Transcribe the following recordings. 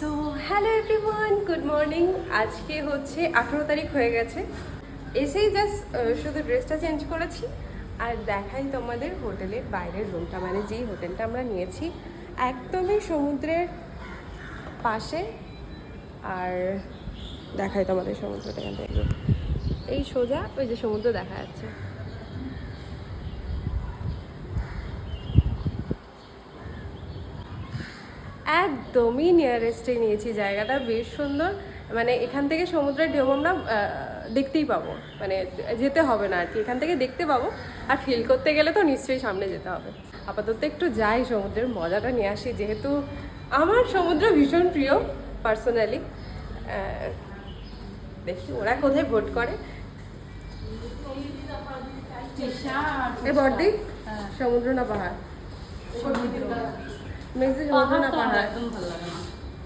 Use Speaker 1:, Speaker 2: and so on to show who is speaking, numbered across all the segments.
Speaker 1: So hello everyone, good morning. আজকে হচ্ছে 18 তারিখ হয়ে গেছে। এসেই জাস্ট শুধু ড্রেসটা চেঞ্জ করেছি। আর দেখাই তোমাদের হোটেলের বাইরের রুমটা, মানে যেই হোটেলটা আমরা নিয়েছি একদমই সমুদ্রের পাশে। আর দেখাই তোমাদের সমুদ্রটা এখান থেকে, এই সোজা ওই যে সমুদ্র দেখা যাচ্ছে। একদমই নিয়ারেস্টে নিয়েছি, জায়গাটা বেশ সুন্দর। মানে এখান থেকে সমুদ্রের ঢেউ আমরা দেখতেই পাবো, মানে যেতে হবে না আর কি, এখান থেকে দেখতে পাবো। আর ফিল করতে গেলে তো নিশ্চয়ই সামনে যেতে হবে। আপাতত একটু যাই, সমুদ্রের মজাটা নিয়ে আসি, যেহেতু আমার সমুদ্র ভীষণ প্রিয় পার্সোনালি। দেখি ওরা কোথায় ভোট করে। এ বর্দি, সমুদ্র না পাহাড়? মেঘে সমুদ্র না পাহাড়?
Speaker 2: একদম ভালো লাগে না,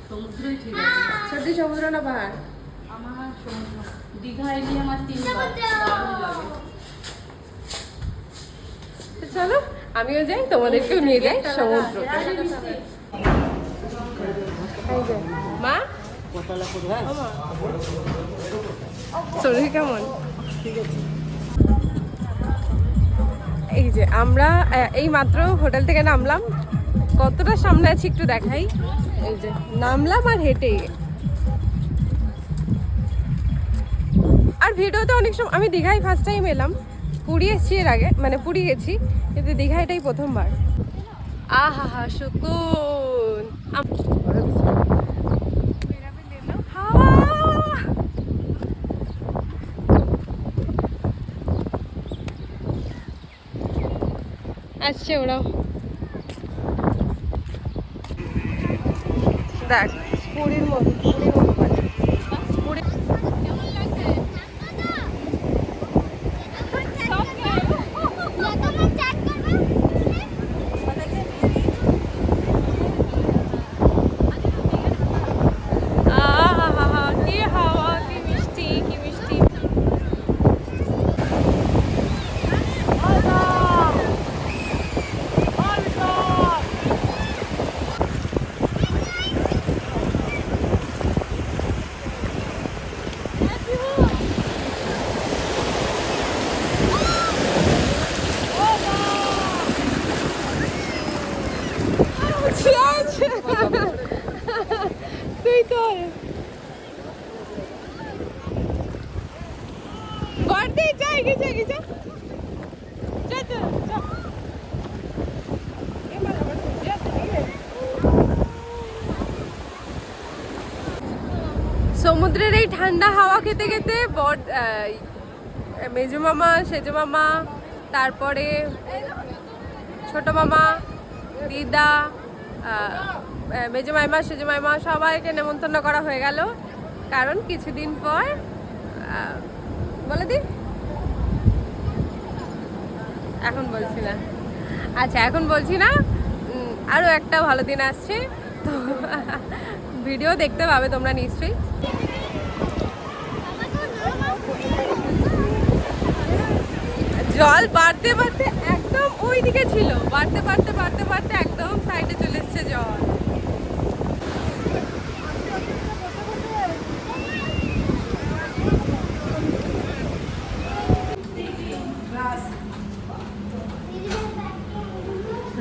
Speaker 2: সমুদ্রই ঠিক আছে।
Speaker 1: সত্যি সমুদ্র না পাহাড়?
Speaker 2: আমার সমুদ্র, দীঘা এলি আমার 3 বার, দারুণ লাগে।
Speaker 1: তো চলো আমিও যাই, তোমাদেরকেও নিয়ে যাই সমুদ্র। মা, শরীর কেমন? এই যে আমরা এই মাত্র হোটেল থেকে নামলাম, কতটা সামনে আছি একটু দেখাই। এই যে নামলাম আর হেঁটে। আর ভিডিওতে অনেক সময় আমি দীঘায় ফার্স্ট টাইম এলাম, পুরী এসেছি এর আগে, মানে পুরী গেছি, কিন্তু দীঘা এটাই প্রথমবার। আহা হা সুকুন। আসছে ওরাও, দেখ পুরীর মতো, পুরীর মতো বাজে পুরী। কি হাওয়া, কি মিষ্টি, কি মিষ্টি। তুই কর গড়তে, যা এগিয়ে যা, এগিয়ে যা, যা যা যা। সমুদ্রের এই ঠান্ডা হাওয়া খেতে খেতে মেজো মামা, সেজো মামা, তারপরে ছোট মামা, দিদা, মেজো মাইমা, সেজো মাইমা সবাইকে নেমন্তন্ন করা হয়ে গেল। কারণ কিছুদিন পর বলে দি, এখন বলছি না, আচ্ছা এখন বলছি না, আরও একটা ভালো দিন আসছে, তো ভিডিও দেখতে পাবে তোমরা নিশ্চয়ই। জল বাড়তে বাড়তে একদম ওই দিকে ছিল, বাড়তে বাড়তে বাড়তে বাড়তে একদম সাইডে চলে এসছে জল।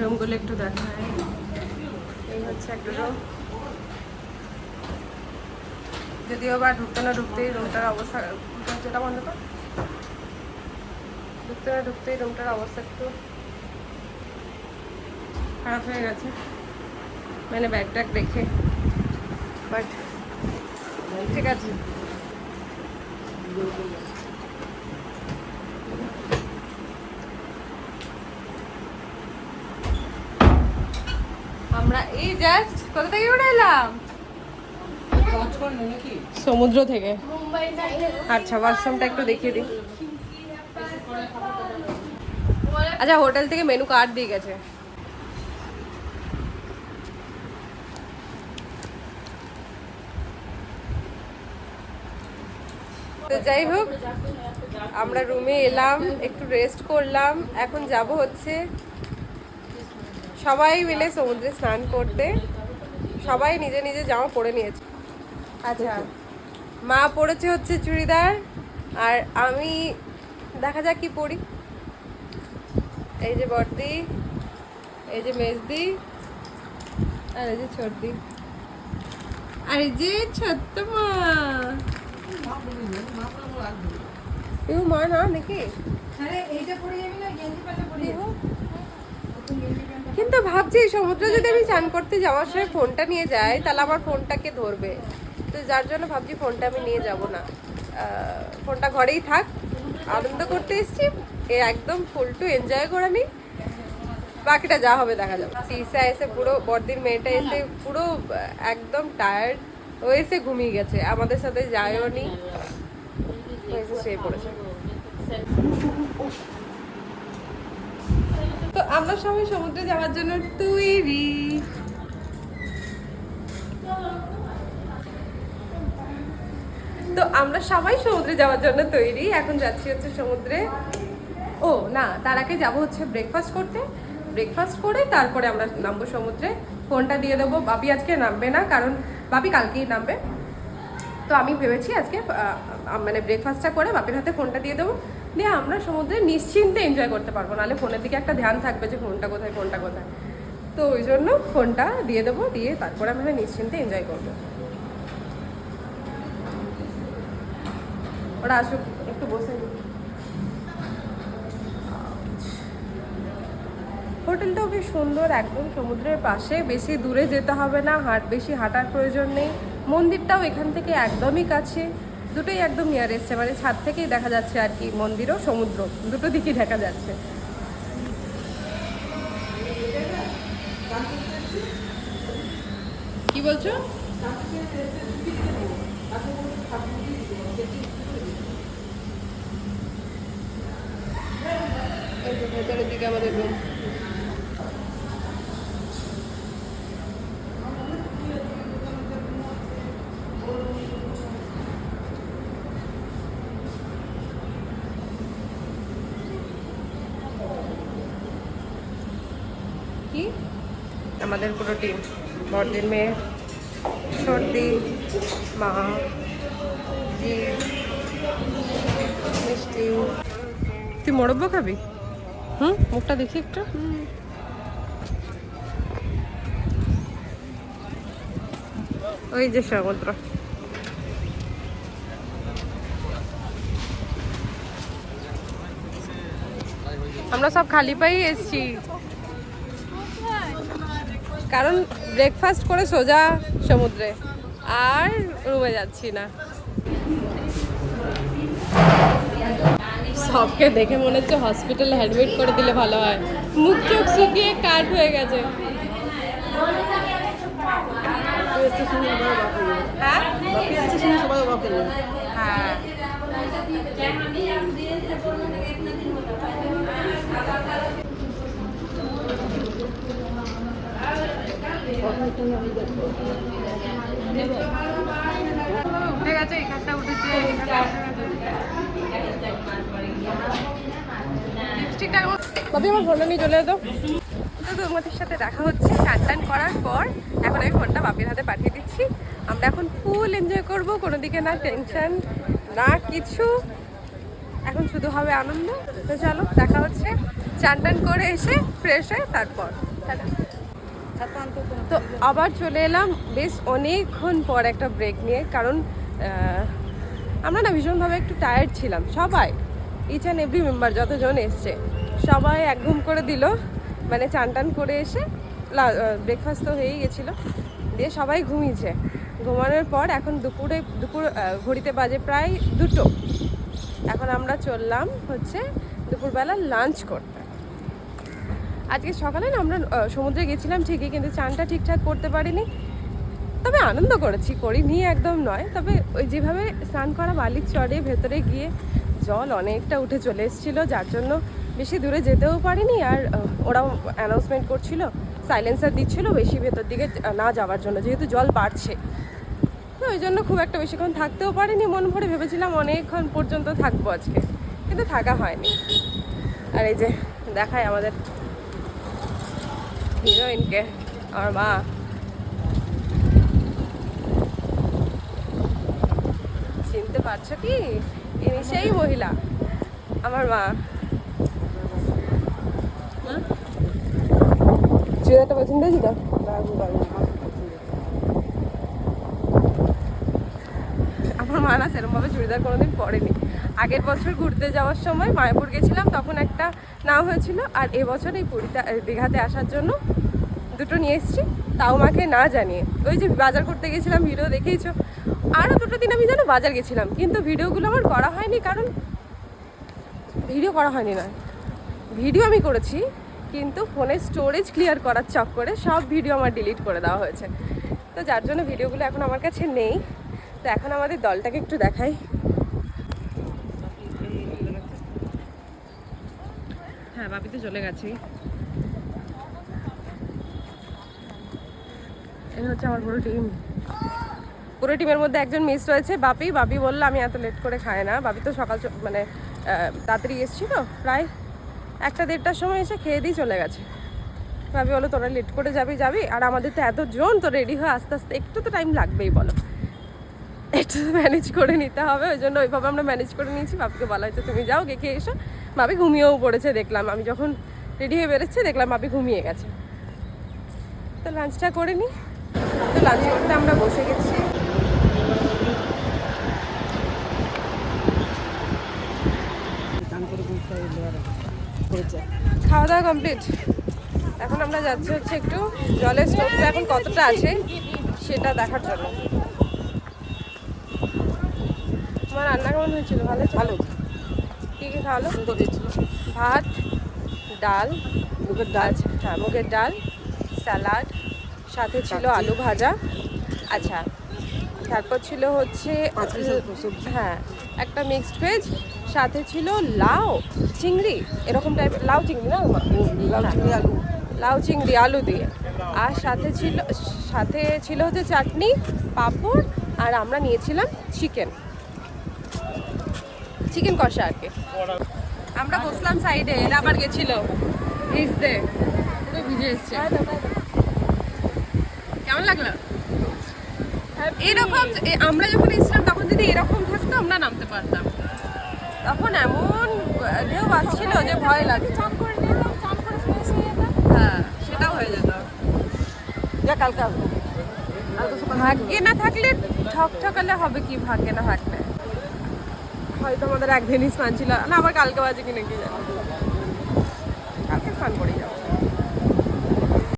Speaker 1: রুমগুলো একটু দেখায়, এই হচ্ছে একটা রুম। যদিও বা ঢুকতে না ঢুকতেই রুমটার অবস্থা, যেটা বন্ধ কর, ঢুকতে না ঢুকতেই রুমটার অবস্থা একটু খারাপ হয়ে গেছে, মানে ব্যাগ ট্যাগ রেখে, বাট ঠিক আছে। আমরা এই জাস্ট কোথা থেকে উঠে এলাম? সমুদ্র থেকে। আচ্ছা ওয়াশরুমটা একটু দেখিয়ে দিই। আচ্ছা হোটেল থেকে মেনু কার্ড দিয়ে গেছে। তো যাই হোক, আমরা রুমে এলাম, একটু রেস্ট করলাম, এখন যাব হচ্ছে সবাই মিলে সমুদ্রে স্নান করতে। সবাই নিজে নিজে জামা পরে নিয়েছে। আচ্ছা, মা পরেছে হচ্ছে চুড়িদার, আর আমি দেখা যাক কি পরি। এই যে বড়দি, এই যে মেজদি, আর এই যে ছোটদি, আর এই যে ছোট্ট মা। এও মা না নাকি? কিন্তু ভাবছি সমুদ্রে যদি আমি চান করতে যাওয়ার সময় ফোনটা নিয়ে যাই তাহলে আমার ফোনটাকে ধরবে, তো যার জন্য ভাবছি ফোনটা আমি নিয়ে যাব না। ফোনটা ঘরেই থাক, আনন্দ করতে এসেছি, একদম ফুল টু এনজয় করে নিই, বাকিটা যা হবে দেখা যাবে। তিসা এসে পুরো, বড়দির মেয়েটা এসে পুরো একদম টায়ার্ড, ও এসে ঘুমিয়ে গেছে, আমাদের সাথে যায়ও নি, এসে শুয়ে পড়েছে। তো আমরা সবাই সমুদ্রে যাওয়ার জন্য তৈরি। তো আমরা সবাই সমুদ্রে যাওয়ার জন্য তৈরি, এখন যাচ্ছি হচ্ছে সমুদ্রে। ও না, তার আগে যাবো হচ্ছে ব্রেকফাস্ট করতে, ব্রেকফাস্ট করে তারপরে আমরা নামবো সমুদ্রে। ফোনটা দিয়ে দেবো, বাপি আজকে নামবে না, কারণ বাপি কালকেই নামবে। তো আমি ভেবেছি আজকে মানে ব্রেকফাস্টটা করে বাপির হাতে ফোনটা দিয়ে দেবো, দিয়ে আমরা সমুদ্রে নিশ্চিন্তে এনজয় করতে পারবো, নাহলে ফোনের দিকে একটা ধ্যান থাকবে যে ফোনটা কোথায় ফোনটা কোথায়। তো ওই জন্য ফোনটা দিয়ে দেবো, দিয়ে তারপরে আমরা নিশ্চিন্তে এনজয় করবো। ওরা আসুক, একটু বসে। হোটেলটাও বেশ সুন্দর, একদম সমুদ্রের পাশে, বেশি দূরে যেতে হবে না, বেশি হাঁটার প্রয়োজন নেই। মন্দিরটাও এখান থেকে একদমই কাছে, দুটোই একদম নিয়ারেস্ট, মানে ছাদ থেকেই দেখা যাচ্ছে আর কি, মন্দিরও সমুদ্র দুটো দিকই দেখা যাচ্ছে। কি বলছো? ভেতরের দিকে আমাদের রুম। কি আমাদের পুরো টিম, বড়দির মেয়ে, সর্দি, মা, জি, মিষ্টি। তুই মোরব্ব খাবি? মুখটা দেখি একটু। ওই যে সমুদ্র, আমরা সব খালি পাই এসছি, কারণ ব্রেকফাস্ট করে সোজা সমুদ্রে, আর রুমে যাচ্ছি না। সবকে দেখে মনে হচ্ছে হসপিটালে অ্যাডমিট করে দিলে ভালো হয়, মুখ চোখ শুকিয়ে কাঠ হয়ে গেছে। হ্যাঁ হ্যাঁ, উঠে গেছে, এখানটা উঠেছে, ভাবি আমার ফোনটা নিয়ে চলে যেত। তো তোমাদের সাথে দেখা হচ্ছে চান টান করার পর, এখন আমি ফোনটা বাপির হাতে পাঠিয়ে দিচ্ছি। আমরা এখন ফুল এনজয় করবো, কোনো দিকে না টেনশন না কিছু, এখন শুধু হবে আনন্দ। তো চলো দেখা হচ্ছে চান টান করে এসে ফ্রেশ হয়ে তারপর। তো আবার চলে এলাম বেশ অনেকক্ষণ পর একটা ব্রেক নিয়ে, কারণ আমরা না ভীষণভাবে একটু টায়ার্ড ছিলাম সবাই, ইচ অ্যান্ড এভরি মেম্বার যতজন এসছে সবাই এক ঘুম করে দিল, মানে চান টান করে এসে ব্রেকফাস্ট তো হয়েই গেছিলো, দিয়ে সবাই ঘুমিয়েছে। ঘুমানোর পর এখন দুপুর ঘড়িতে বাজে প্রায় 2টো, এখন আমরা চললাম হচ্ছে দুপুরবেলা লাঞ্চ করতে। আজকে সকালে না আমরা সমুদ্রে গেছিলাম ঠিকই, কিন্তু চানটা ঠিকঠাক করতে পারিনি, তবে আনন্দ করিনি একদম নয়, তবে ওই যেভাবে স্নান করা বালির চরে ভেতরে গিয়ে জল অনেকটা উঠে চলে এসেছিলো, যার জন্য বেশি দূরে যেতেও পারিনি। আর ওরাও অ্যানাউন্সমেন্ট করছিল, সাইলেন্সার দিচ্ছিল বেশি ভেতর দিকে না যাওয়ার জন্য, যেহেতু জল বাড়ছে। তো ওই জন্য খুব একটা বেশিক্ষণ থাকতেও পারিনি, মন ভরে ভেবেছিলাম অনেকক্ষণ পর্যন্ত থাকবো আজকে, কিন্তু থাকা হয়নি। আর এই যে দেখায় আমাদের হিরোইনকে, আমার মা। পারছো কি? ইনি সেই মহিলা, আমার মা। চুড়িদারটা পছন্দ হয়েছে তো? আমার মা না সেরকমভাবে চুড়িদার কোনোদিন পরেনি। আগের বছর ঘুরতে যাওয়ার সময় মায়াপুর গেছিলাম, তখন একটা নাও হয়েছিল, আর এবছর এই পুরীতে দীঘাতে আসার জন্য দুটো নিয়ে এসেছি, তাও মাকে না জানিয়ে। ওই যে বাজার করতে গেছিলাম, ভিডিও দেখেইছো। আরও দুটো দিন আমি জানো বাজার গেছিলাম, কিন্তু ভিডিওগুলো আমার করা হয়নি, কারণ ভিডিও করা হয়নি না, ভিডিও আমি করেছি, কিন্তু ফোনের স্টোরেজ ক্লিয়ার করার চক্করে সব ভিডিও আমার ডিলিট করে দেওয়া হয়েছে। তো যার জন্য ভিডিওগুলো এখন আমার কাছে নেই। তো এখন আমাদের দলটাকে একটু দেখাই। হ্যাঁ, বাপি তো চলে গেছে। এই হচ্ছে আমার পুরো টিম। পুরো টিমের মধ্যে একজন মিস রয়েছে, বাপি। বাপি বললো আমি এত লেট করে খাই না। বাপি তো সকাল মানে তাড়াতাড়ি এসেছিল, প্রায় 1-1:30টার সময় এসে খেয়ে দিয়ে চলে গেছে। ভাবি বলো তোরা লেট করে যাবি, আর আমাদের তো এতজন, তো রেডি হয়ে আস্তে আস্তে একটু তো টাইম লাগবেই, বলো, একটু ম্যানেজ করে নিতে হবে। ওই জন্য ওইভাবে আমরা ম্যানেজ করে নিয়েছি। বাপিকে বলা হয়েছে তুমি যাও, খেয়ে এসো। বাপি ঘুমিয়েও পড়েছে, দেখলাম আমি যখন রেডি হয়ে বেরোচ্ছে দেখলাম বাপি ঘুমিয়ে গেছে। তো লাঞ্চটা করে নিই। তো লাঞ্চ করতে আমরা বসে গেছি। খাওয়া দাওয়া কমপ্লিট। এখন আমরা যাচ্ছি হচ্ছে একটু জলের স্টোভটা এখন কতটা আছে সেটা দেখার জন্য। তোমার রান্না কেমন হয়েছিল? ভালো ভালো। কী কী খাওয়ালো? ভাত, ডাল, মুগের ডাল, হ্যাঁ মুগের ডাল, স্যালাড, সাথে ছিল আলু ভাজা। আচ্ছা, তারপর ছিল হচ্ছে হ্যাঁ একটা মিক্সড ভেজ, সাথে ছিল লাউ চিংড়ি, এরকম টাইপের লাউ চিংড়ি না, লাউ চিংড়ি আলু দিয়ে। আর সাথে ছিল হচ্ছে চাটনি, পাঁপড়, আর আমরা নিয়েছিলাম চিকেন কষা আর কি। আমরা বসলাম সাইডে, এরা আবার গেছিল ভিজতে, পুরো ভিজে এসছে। কেমন লাগলো? এরকম আমরা যখন এসেছিলাম তখন যদি এরকম থাকতো আমরা নামতে পারতাম। তখন এমন ঢেউ আসছিল যে ভয় লাগছে। হ্যাঁ, সেটাও হয়ে যেত। ভাগ্যে না থাকলে ঠকঠকালে হবে কি, ভাগ্যে না থাকলে হয়তো আমাদের একদিনই স্নান ছিল না, আবার কালকে বাজে কিনে কি জানো, কালকে স্নান করি।